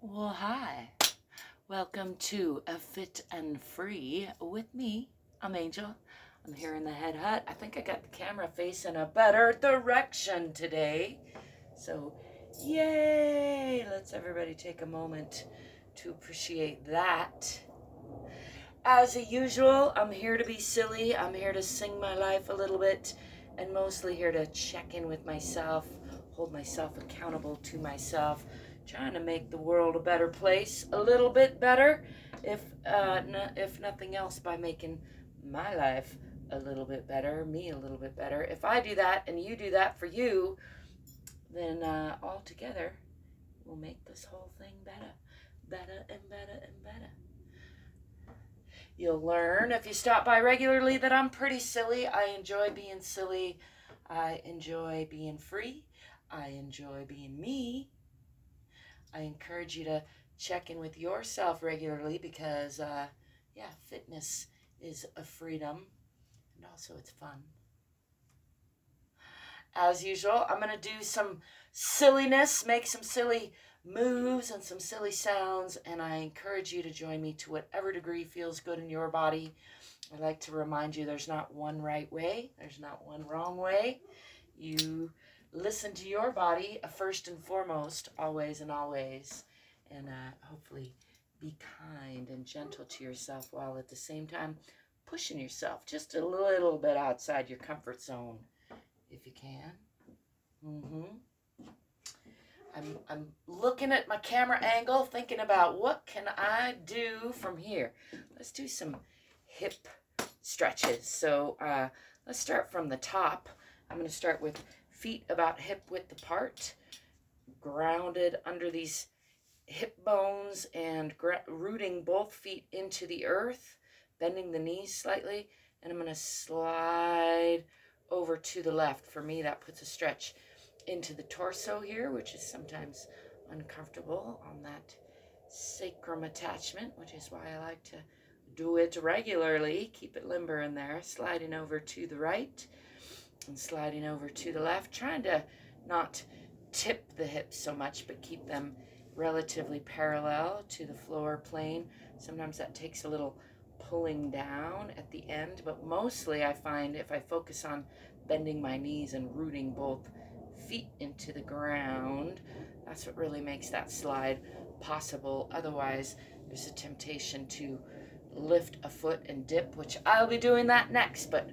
Well, hi. Welcome to A Fit and Free with me. I'm Angel. I'm here in the Head Hutt. I think I got the camera facing a better direction today. So, yay! Let's everybody take a moment to appreciate that. As usual, I'm here to be silly. I'm here to sing my life a little bit, and mostly here to check in with myself, hold myself accountable to myself, trying to make the world a better place, a little bit better, if nothing else, by making my life a little bit better, me a little bit better. If I do that and you do that for you, then all together we'll make this whole thing better, better and better and better. You'll learn if you stop by regularly that I'm pretty silly. I enjoy being silly. I enjoy being free. I enjoy being me. I encourage you to check in with yourself regularly because, yeah, fitness is a freedom and also it's fun. As usual, I'm going to do some silliness, make some silly moves and some silly sounds, and I encourage you to join me to whatever degree feels good in your body. I'd like to remind you there's not one right way, there's not one wrong way. You listen to your body first and foremost, always and always, and hopefully be kind and gentle to yourself while at the same time pushing yourself just a little bit outside your comfort zone if you can. I'm looking at my camera angle, thinking about what can I do from here. Let's do some hip stretches. So let's start from the top. I'm going to start with feet about hip width apart, grounded under these hip bones and rooting both feet into the earth, bending the knees slightly, and I'm going to slide over to the left. For me, that puts a stretch into the torso here, which is sometimes uncomfortable on that sacrum attachment, which is why I like to do it regularly. Keep it limber in there. Sliding over to the right and sliding over to the left, trying to not tip the hips so much, but keep them relatively parallel to the floor plane. Sometimes that takes a little pulling down at the end, but mostly I find if I focus on bending my knees and rooting both feet into the ground, that's what really makes that slide possible. Otherwise, there's a temptation to lift a foot and dip, which I'll be doing that next, but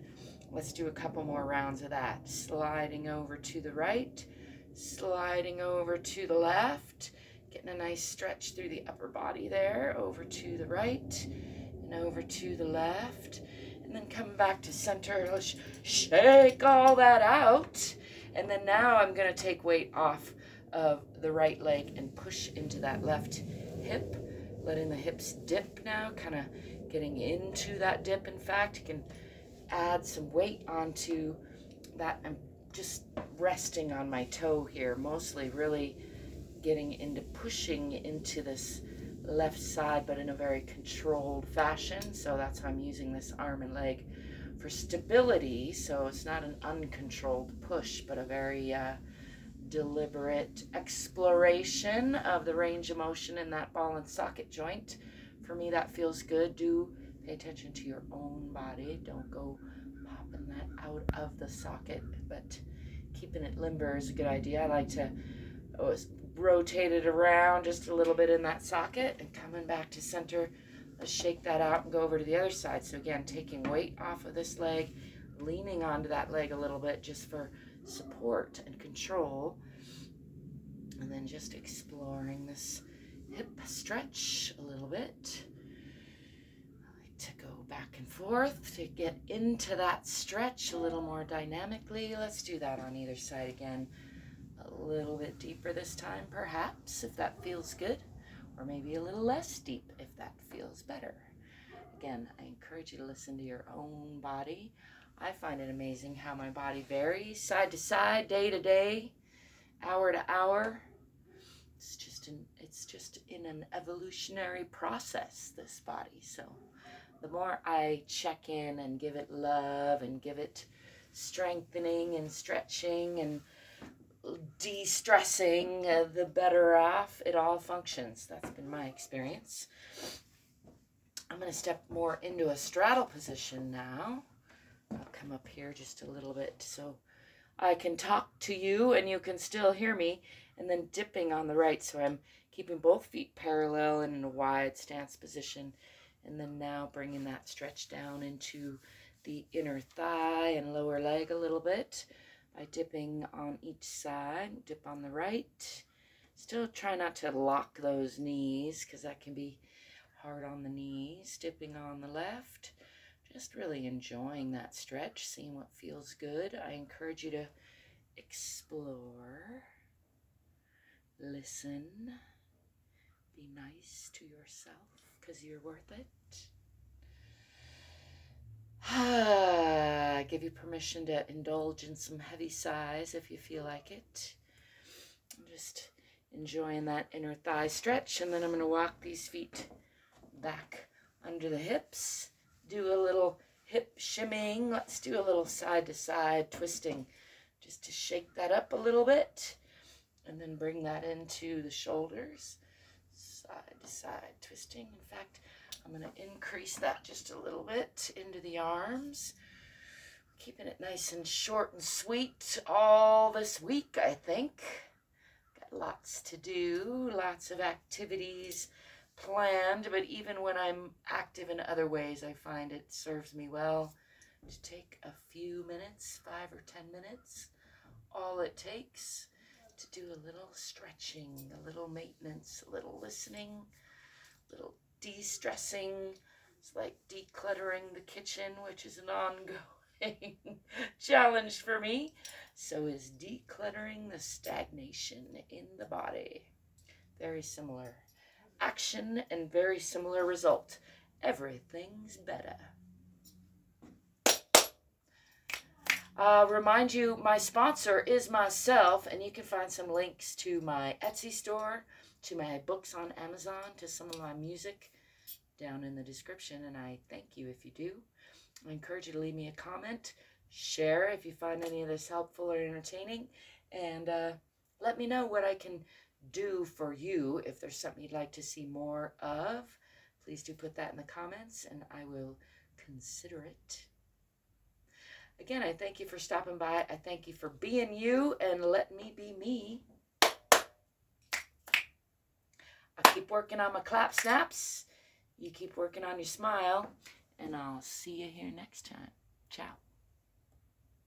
let's do a couple more rounds of that. Sliding over to the right, sliding over to the left, getting a nice stretch through the upper body there, over to the right and over to the left, and then come back to center. Let's shake all that out. And then now I'm going to take weight off of the right leg and push into that left hip, letting the hips dip now, kind of getting into that dip. In fact, you can add some weight onto that. I'm just resting on my toe here, mostly really getting into pushing into this left side, but in a very controlled fashion. So that's why I'm using this arm and leg for stability. So it's not an uncontrolled push, but a very deliberate exploration of the range of motion in that ball and socket joint. For me, that feels good. Do pay attention to your own body. Don't go popping that out of the socket, but keeping it limber is a good idea. I like to rotate it around just a little bit in that socket and coming back to center. Let's shake that out and go over to the other side. So again, taking weight off of this leg, leaning onto that leg a little bit just for support and control. And then just exploring this hip stretch a little bit. I like to go back and forth to get into that stretch a little more dynamically. Let's do that on either side again. A little bit deeper this time, perhaps, if that feels good. Or maybe a little less deep if that feels better. Again, I encourage you to listen to your own body. I find it amazing how my body varies side to side, day to day, hour to hour. It's just in an evolutionary process, this body. So the more I check in and give it love and give it strengthening and stretching and de-stressing, the better off it all functions. That's been my experience. I'm going to step more into a straddle position now. I'll come up here just a little bit so I can talk to you and you can still hear me, and then dipping on the right, so I'm keeping both feet parallel and in a wide stance position, and then now bringing that stretch down into the inner thigh and lower leg a little bit by dipping on each side. Dip on the right. Still try not to lock those knees because that can be hard on the knees. Dipping on the left. Just really enjoying that stretch, seeing what feels good. I encourage you to explore, listen, be nice to yourself because you're worth it. I give you permission to indulge in some heavy sighs if you feel like it. I'm just enjoying that inner thigh stretch, and then I'm going to walk these feet back under the hips. Do a little hip shimmying. Let's do a little side-to-side twisting just to shake that up a little bit, and then bring that into the shoulders. Side-to-side twisting. In fact, I'm going to increase that just a little bit into the arms. Keeping it nice and short and sweet all this week, I think. Got lots to do, lots of activities planned, but even when I'm active in other ways, I find it serves me well to take a few minutes, 5 or 10 minutes, all it takes to do a little stretching, a little maintenance, a little listening, a little de-stressing. It's like decluttering the kitchen, which is an ongoing challenge for me. So is decluttering the stagnation in the body. Very similar action and very similar result. Everything's better. Remind you, my sponsor is myself, and you can find some links to my Etsy store, to my books on Amazon, to some of my music down in the description, and I thank you if you do. I encourage you to leave me a comment, share if you find any of this helpful or entertaining, and let me know what I can do for you. If there's something you'd like to see more of, please do put that in the comments, and I will consider it. Again, I thank you for stopping by. I thank you for being you and let me be me. I keep working on my clap snaps. You keep working on your smile, and I'll see you here next time. Ciao.